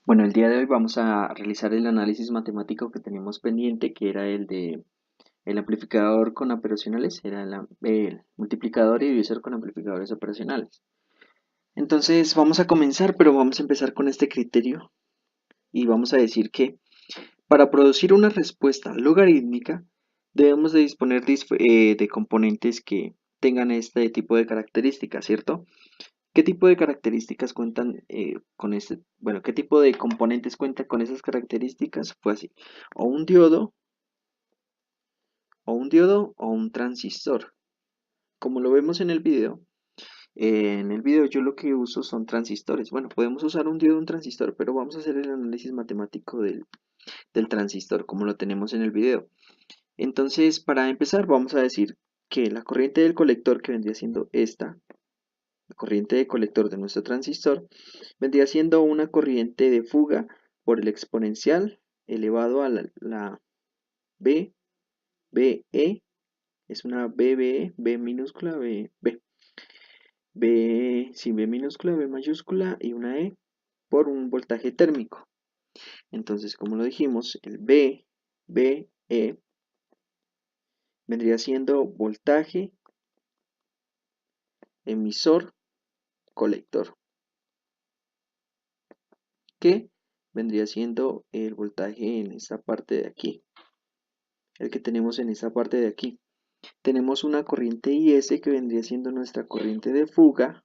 Bueno, el día de hoy vamos a realizar el análisis matemático que teníamos pendiente, que era el de el amplificador con operacionales, era el multiplicador y divisor con amplificadores operacionales. Entonces vamos a comenzar, pero vamos a empezar con este criterio y vamos a decir que para producir una respuesta logarítmica debemos de disponer de componentes que tengan este tipo de características, ¿cierto? ¿Qué tipo de características cuentan con este? Bueno, ¿qué tipo de componentes cuentan con esas características? Fue así. O un diodo, o un transistor. Como lo vemos en el video yo lo que uso son transistores. Bueno, podemos usar un diodo o un transistor, pero vamos a hacer el análisis matemático del transistor, como lo tenemos en el video. Entonces, para empezar, vamos a decir que la corriente del colector, que vendría siendo esta, la corriente de colector de nuestro transistor, vendría siendo una corriente de fuga por el exponencial elevado a la B, BE, es una BBE, B minúscula, sí, B minúscula, B mayúscula y una E por un voltaje térmico. Entonces, como lo dijimos, el BE vendría siendo voltaje emisor colector, que vendría siendo el voltaje en esta parte de aquí, el que tenemos en esta parte de aquí. Tenemos una corriente IS que vendría siendo nuestra corriente de fuga,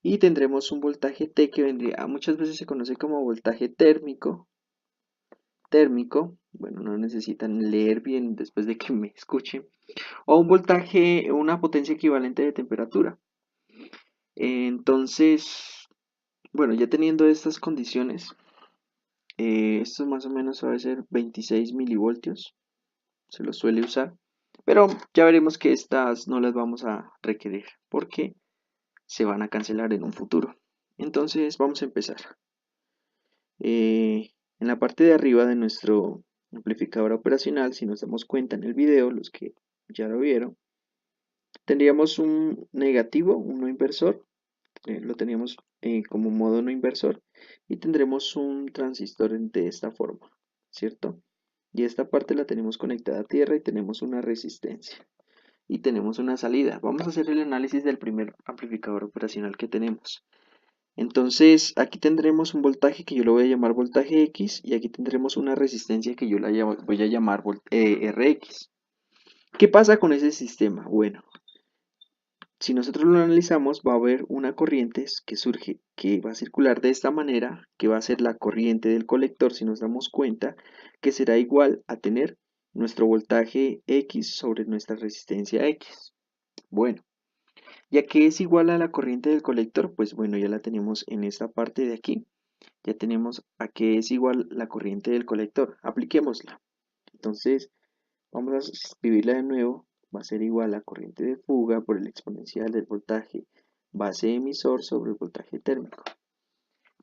y tendremos un voltaje T que vendría, muchas veces se conoce como voltaje térmico, bueno, no necesitan leer bien después de que me escuchen, o un voltaje, una potencia equivalente de temperatura. Entonces, bueno, ya teniendo estas condiciones, esto más o menos va a ser 26 milivoltios, se lo suele usar. Pero ya veremos que estas no las vamos a requerir porque se van a cancelar en un futuro. Entonces vamos a empezar. En la parte de arriba de nuestro amplificador operacional, si nos damos cuenta en el video, los que ya lo vieron, tendríamos un negativo, un no inversor, lo teníamos como modo no inversor, y tendremos un transistor de esta forma, ¿cierto? Y esta parte la tenemos conectada a tierra y tenemos una resistencia. Y tenemos una salida. Vamos a hacer el análisis del primer amplificador operacional que tenemos. Entonces, aquí tendremos un voltaje que yo lo voy a llamar voltaje X y aquí tendremos una resistencia que yo voy a llamar Rx. ¿Qué pasa con ese sistema? Bueno, si nosotros lo analizamos, va a haber una corriente que surge, que va a circular de esta manera, que va a ser la corriente del colector, si nos damos cuenta, que será igual a tener nuestro voltaje X sobre nuestra resistencia X. Bueno, ya que es igual a la corriente del colector, pues bueno, ya la tenemos en esta parte de aquí. Ya tenemos a que es igual la corriente del colector. Apliquémosla. Entonces, vamos a escribirla de nuevo. Va a ser igual a corriente de fuga por el exponencial del voltaje base emisor sobre el voltaje térmico.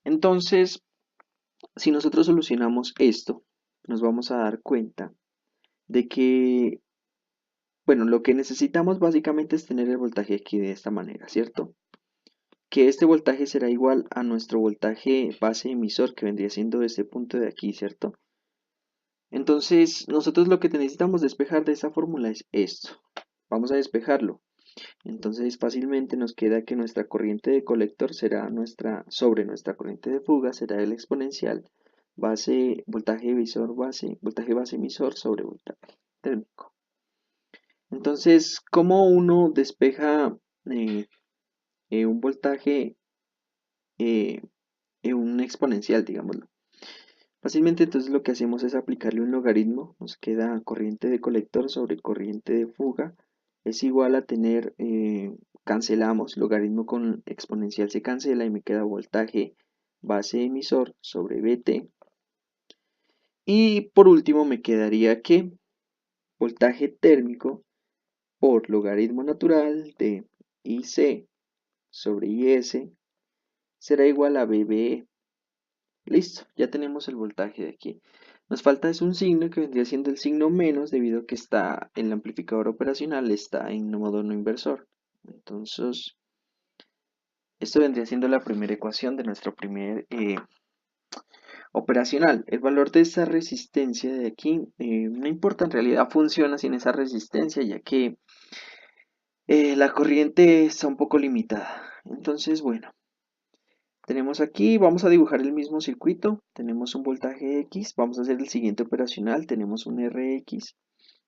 Entonces, si nosotros solucionamos esto, nos vamos a dar cuenta de que, bueno, lo que necesitamos básicamente es tener el voltaje aquí de esta manera, ¿cierto? Que este voltaje será igual a nuestro voltaje base emisor, que vendría siendo este punto de aquí, ¿cierto? Entonces, nosotros lo que necesitamos despejar de esta fórmula es esto. Vamos a despejarlo. Entonces, fácilmente nos queda que nuestra corriente de colector será sobre nuestra corriente de fuga, será el exponencial voltaje emisor voltaje base emisor sobre voltaje térmico. Entonces, ¿cómo uno despeja eh, un voltaje, eh, un exponencial, digámoslo? Fácilmente, entonces lo que hacemos es aplicarle un logaritmo. Nos queda corriente de colector sobre corriente de fuga es igual a tener, cancelamos, logaritmo con exponencial se cancela y me queda voltaje base emisor sobre Bt. Y por último me quedaría que voltaje térmico por logaritmo natural de IC sobre IS será igual a BBE. Listo, ya tenemos el voltaje de aquí. Nos falta es un signo que vendría siendo el signo menos debido a que está el amplificador operacional está en modo no inversor. Entonces, Esto vendría siendo la primera ecuación de nuestro primer operacional. El valor de esta resistencia de aquí no importa, en realidad funciona sin esa resistencia, ya que la corriente está un poco limitada. Entonces, bueno, tenemos aquí, vamos a dibujar el mismo circuito. Tenemos un voltaje X, vamos a hacer el siguiente operacional. Tenemos un Rx,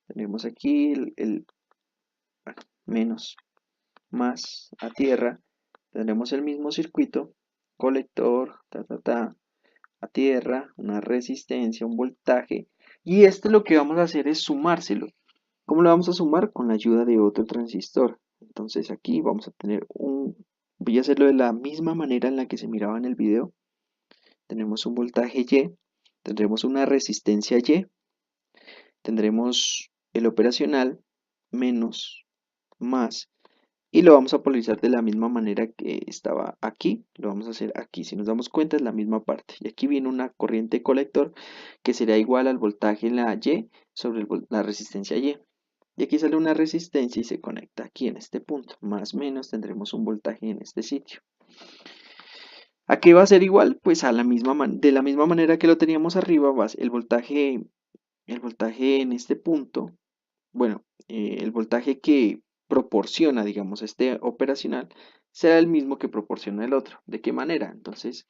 tenemos aquí bueno, menos, más a tierra. Tendremos el mismo circuito, colector, a tierra, una resistencia, un voltaje. Y este lo que vamos a hacer es sumárselo. ¿Cómo lo vamos a sumar? Con la ayuda de otro transistor. Entonces aquí vamos a tener voy a hacerlo de la misma manera en la que se miraba en el video. Tenemos un voltaje Y, tendremos una resistencia Y, tendremos el operacional menos, más, y lo vamos a polarizar de la misma manera que estaba aquí, lo vamos a hacer aquí. Si nos damos cuenta es la misma parte. Y aquí viene una corriente colector que será igual al voltaje en la Y sobre la resistencia Y. Y aquí sale una resistencia y se conecta aquí en este punto. Más o menos tendremos un voltaje en este sitio. ¿A qué va a ser igual? Pues a de la misma manera que lo teníamos arriba, el voltaje en este punto, bueno, el voltaje que proporciona, digamos, este operacional, será el mismo que proporciona el otro. ¿De qué manera? Entonces,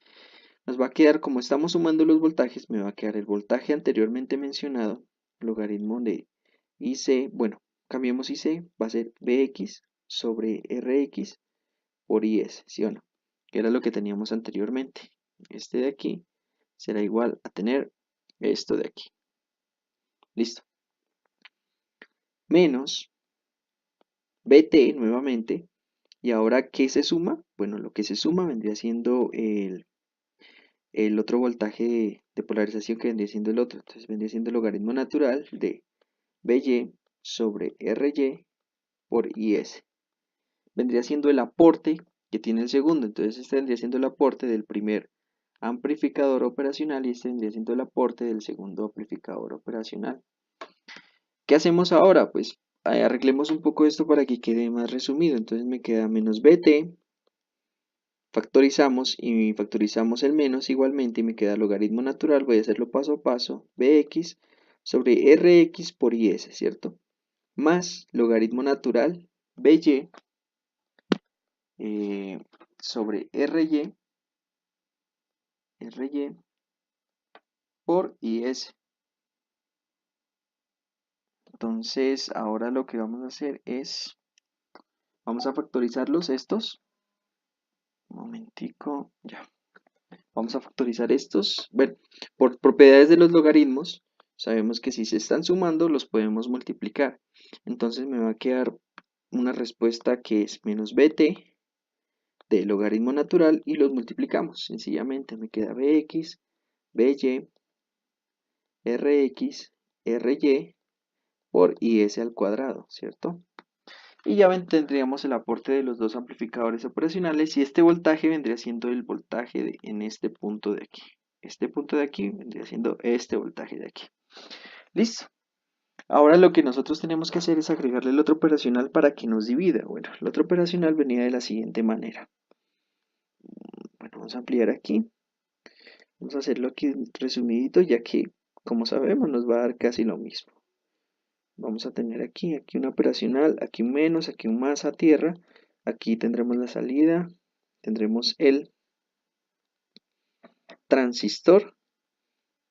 nos va a quedar, como estamos sumando los voltajes, me va a quedar el voltaje anteriormente mencionado, logaritmo de IC, bueno, cambiemos IC, va a ser BX sobre RX por IS, ¿sí o no? Que era lo que teníamos anteriormente. Este de aquí será igual a tener esto de aquí. Listo. Menos BT nuevamente. ¿Y ahora qué se suma? Bueno, lo que se suma vendría siendo el otro voltaje de polarización que vendría siendo el otro. Entonces vendría siendo el logaritmo natural de BY sobre RY por IS. Vendría siendo el aporte que tiene el segundo. Entonces este vendría siendo el aporte del primer amplificador operacional y este vendría siendo el aporte del segundo amplificador operacional. ¿Qué hacemos ahora? Pues arreglemos un poco esto para que quede más resumido. Entonces me queda menos BT, factorizamos y factorizamos el menos igualmente y me queda logaritmo natural. Voy a hacerlo paso a paso. BX sobre RX por IS, ¿cierto? Más logaritmo natural BY sobre RY por IS. Entonces ahora lo que vamos a hacer es, vamos a factorizarlos estos. Un momentico, ya. Vamos a factorizar estos. Bueno, por propiedades de los logaritmos, sabemos que si se están sumando, los podemos multiplicar. Entonces me va a quedar una respuesta que es menos bt de logaritmo natural y los multiplicamos. Sencillamente me queda bx, by, rx, ry por is al cuadrado, ¿cierto? Y ya tendríamos el aporte de los dos amplificadores operacionales y este voltaje vendría siendo el voltaje en este punto de aquí. Este punto de aquí vendría siendo este voltaje de aquí. Listo. Ahora lo que nosotros tenemos que hacer es agregarle el otro operacional para que nos divida. Bueno, el otro operacional venía de la siguiente manera. Bueno, vamos a ampliar aquí. Vamos a hacerlo aquí resumidito ya que, como sabemos, nos va a dar casi lo mismo. Vamos a tener aquí un operacional, aquí un menos, aquí un más a tierra. Aquí tendremos la salida, tendremos el transistor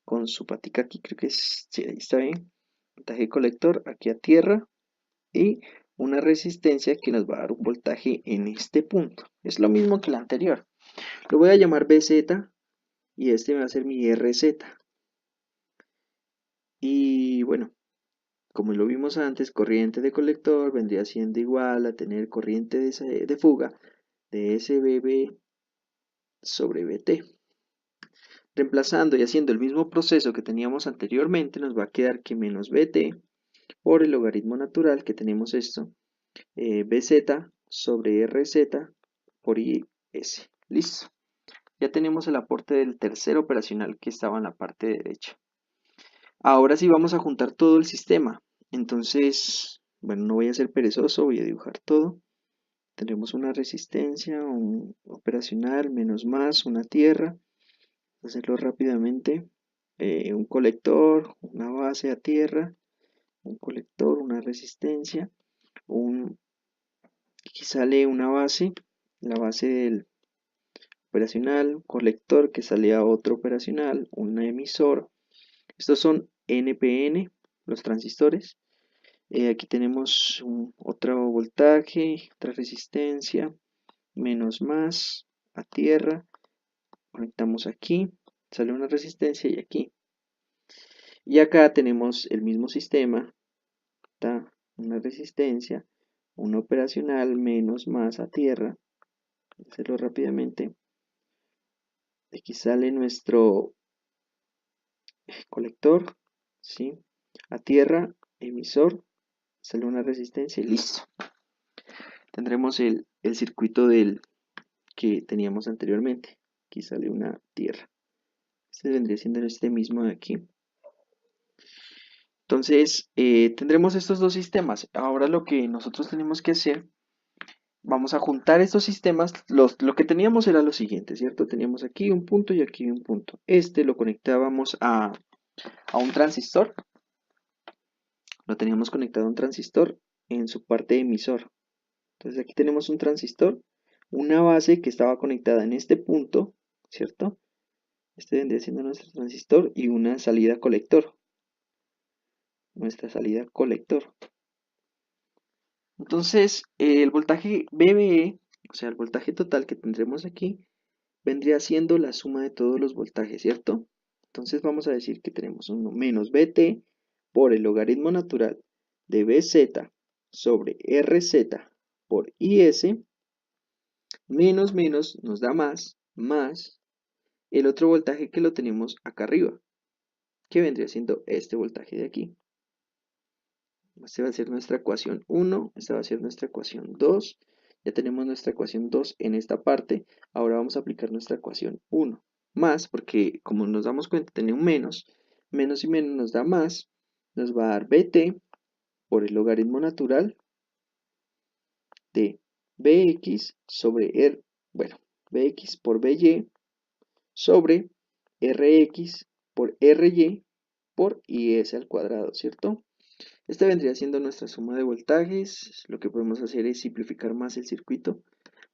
con su patica aquí, creo que es, sí, ahí está bien. Voltaje colector aquí a tierra y una resistencia que nos va a dar un voltaje en este punto. Es lo mismo que la anterior. Lo voy a llamar BZ y este va a ser mi RZ. Y bueno, como lo vimos antes, corriente de colector vendría siendo igual a tener corriente de fuga de SBB sobre BT. Reemplazando y haciendo el mismo proceso que teníamos anteriormente, nos va a quedar que menos BT por el logaritmo natural que tenemos esto, BZ sobre RZ por IS. Listo. Ya tenemos el aporte del tercer operacional que estaba en la parte derecha. Ahora sí vamos a juntar todo el sistema. Entonces, bueno, no voy a ser perezoso, voy a dibujar todo. Tendremos una resistencia, un operacional, menos más, una tierra. Hacerlo rápidamente. Un colector, una base a tierra, un colector, una resistencia, aquí sale una base, la base del operacional, un colector que sale a otro operacional, un emisor. Estos son NPN, los transistores. Aquí tenemos otro voltaje, otra resistencia, menos más, a tierra. Conectamos aquí, sale una resistencia y aquí. Y acá tenemos el mismo sistema, está una resistencia, un operacional, menos más a tierra. Hacerlo rápidamente. Aquí sale nuestro colector, ¿sí? A tierra, emisor, sale una resistencia y listo. Tendremos el circuito del que teníamos anteriormente. Aquí sale una tierra. Este vendría siendo este mismo de aquí. Entonces, tendremos estos dos sistemas. Ahora lo que nosotros tenemos que hacer, vamos a juntar estos sistemas. Lo que teníamos era lo siguiente, ¿cierto? Teníamos aquí un punto y aquí un punto. Este lo conectábamos a un transistor. Lo teníamos conectado a un transistor en su parte emisor. Entonces aquí tenemos un transistor, una base que estaba conectada en este punto, ¿cierto? Este vendría siendo nuestro transistor y una salida colector. Nuestra salida colector. Entonces, el voltaje VBE, o sea, el voltaje total que tendremos aquí, vendría siendo la suma de todos los voltajes, ¿cierto? Entonces vamos a decir que tenemos 1 menos VT por el logaritmo natural de BZ sobre RZ por IS, menos nos da más el otro voltaje que lo tenemos acá arriba, que vendría siendo este voltaje de aquí. Esta va a ser nuestra ecuación 1, esta va a ser nuestra ecuación 2. Ya tenemos nuestra ecuación 2 en esta parte. Ahora vamos a aplicar nuestra ecuación 1. Más, porque como nos damos cuenta, tiene un menos. Menos y menos nos da más. Nos va a dar BT por el logaritmo natural de BX sobre R. Bueno, BX por BY sobre RX por RY por IS al cuadrado, ¿cierto? Esta vendría siendo nuestra suma de voltajes. Lo que podemos hacer es simplificar más el circuito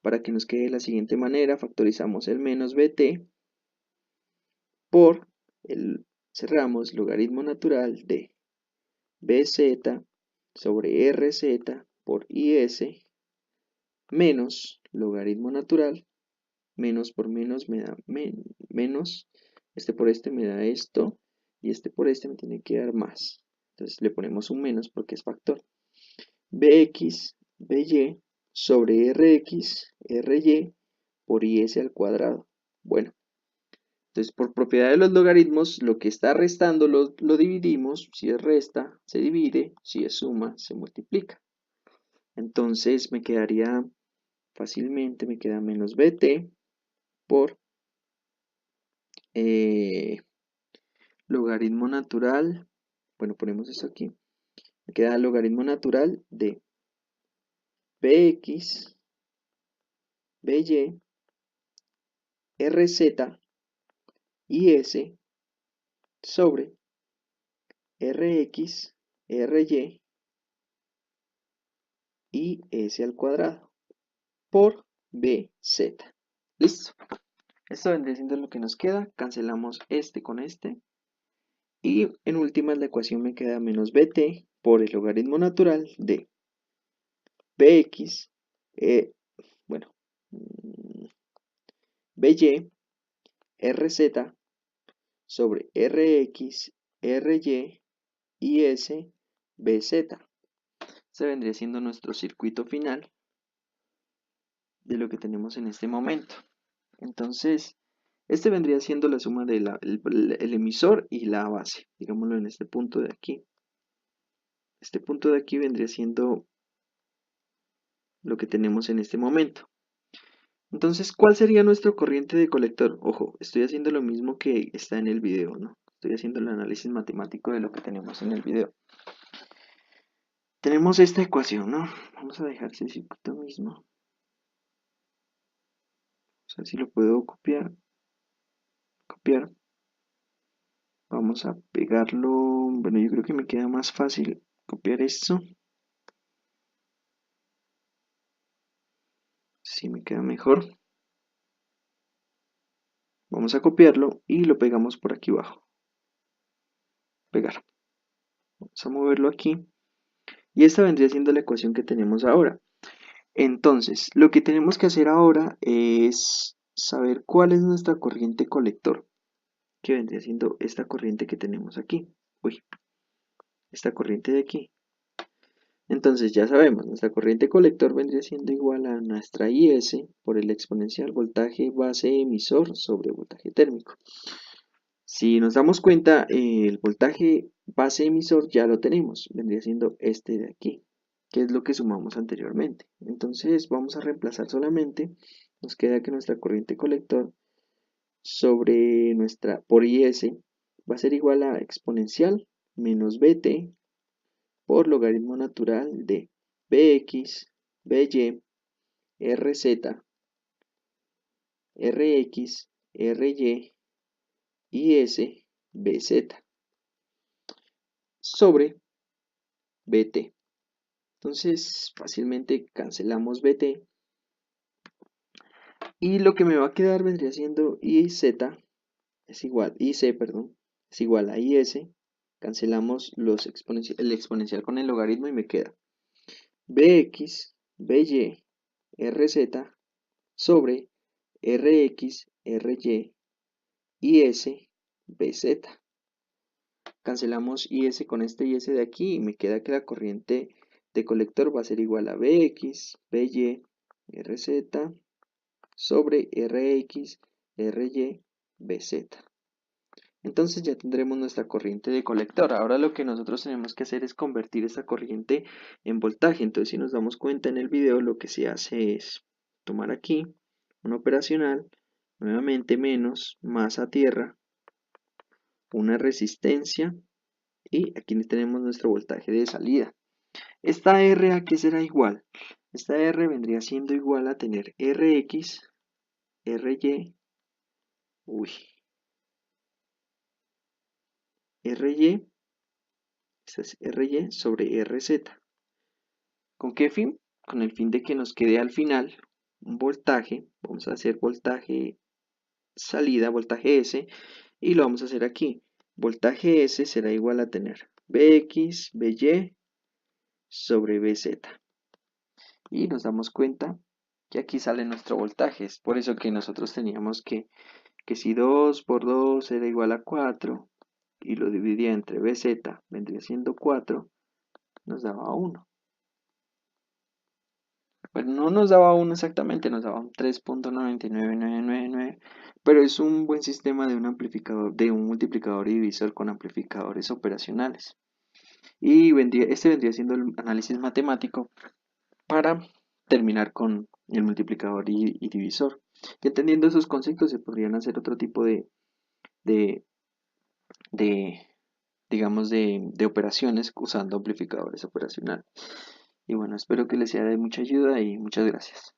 para que nos quede de la siguiente manera. Factorizamos el menos BT por el, cerramos, logaritmo natural de BZ sobre RZ por IS menos logaritmo natural, menos por menos me da menos, este por este me da esto y este por este me tiene que dar más. Entonces le ponemos un menos porque es factor. Bx, By sobre Rx, Ry por Is al cuadrado. Bueno, entonces por propiedad de los logaritmos, lo que está restando lo dividimos. Si es resta, se divide. Si es suma, se multiplica. Entonces me quedaría fácilmente, me queda menos bt por logaritmo natural. Bueno, ponemos esto aquí. Me queda logaritmo natural de bx, by, rz, is sobre rx, ry y s al cuadrado por bz. Listo. Esto vendría siendo lo que nos queda. Cancelamos este con este. Y en últimas la ecuación me queda menos bt por el logaritmo natural de bx, bueno, by, rz sobre rx, ry y s, bz. Este vendría siendo nuestro circuito final de lo que tenemos en este momento. Entonces, este vendría siendo la suma del el emisor y la base, digámoslo en este punto de aquí. Este punto de aquí vendría siendo lo que tenemos en este momento. Entonces, ¿cuál sería nuestro corriente de colector? Ojo, estoy haciendo lo mismo que está en el video, ¿no? Estoy haciendo el análisis matemático de lo que tenemos en el video. Tenemos esta ecuación, ¿no? Vamos a dejar ese circuito mismo. sea si lo puedo copiar. Vamos a pegarlo. Bueno, yo creo que me queda más fácil copiar esto. Sí, me queda mejor. Vamos a copiarlo y lo pegamos por aquí abajo. Pegar. Vamos a moverlo aquí. Y esta vendría siendo la ecuación que tenemos ahora. Entonces, lo que tenemos que hacer ahora es saber cuál es nuestra corriente colector, que vendría siendo esta corriente que tenemos aquí. Uy, esta corriente de aquí. Entonces ya sabemos, nuestra corriente colector vendría siendo igual a nuestra IS por el exponencial voltaje base emisor sobre voltaje térmico. Si nos damos cuenta, el voltaje base emisor ya lo tenemos, vendría siendo este de aquí, que es lo que sumamos anteriormente. Entonces vamos a reemplazar solamente, nos queda que nuestra corriente colector sobre nuestra por IS va a ser igual a exponencial menos BT por logaritmo natural de Bx, By, Rz, Rx, Ry, Is, Bz sobre Bt. Entonces fácilmente cancelamos Bt y lo que me va a quedar vendría siendo Iz es igual, Ic, perdón, es igual a Is. Cancelamos el exponencial con el logaritmo y me queda Bx, By, Rz sobre Rx, Ry, Is, Bz. Cancelamos Is con este Is de aquí y me queda que la corriente de colector va a ser igual a Bx, By, Rz sobre Rx, Ry, Bz. Entonces ya tendremos nuestra corriente de colector. Ahora lo que nosotros tenemos que hacer es convertir esta corriente en voltaje. Entonces si nos damos cuenta en el video lo que se hace es tomar aquí un operacional, nuevamente menos masa tierra, una resistencia y aquí tenemos nuestro voltaje de salida. Esta R a qué será igual. Esta R vendría siendo igual a tener Rx, Ry, uy, Ry, esta es Ry sobre Rz. ¿Con qué fin? Con el fin de que nos quede al final un voltaje. Vamos a hacer voltaje salida, voltaje S, y lo vamos a hacer aquí. Voltaje S será igual a tener Bx, By sobre Bz. Y nos damos cuenta que aquí sale nuestro voltaje. Es por eso que nosotros teníamos que si 2 por 2 era igual a 4 y lo dividía entre Bz, vendría siendo 4, nos daba 1. Bueno, no nos daba 1 exactamente, nos daba un 3.99999, pero es un buen sistema de un amplificador, de un multiplicador y divisor con amplificadores operacionales. Y este vendría siendo el análisis matemático para terminar con el multiplicador y divisor. Y entendiendo esos conceptos se podrían hacer otro tipo de, de digamos, de operaciones usando amplificadores operacionales. Y bueno, espero que les sea de mucha ayuda y muchas gracias.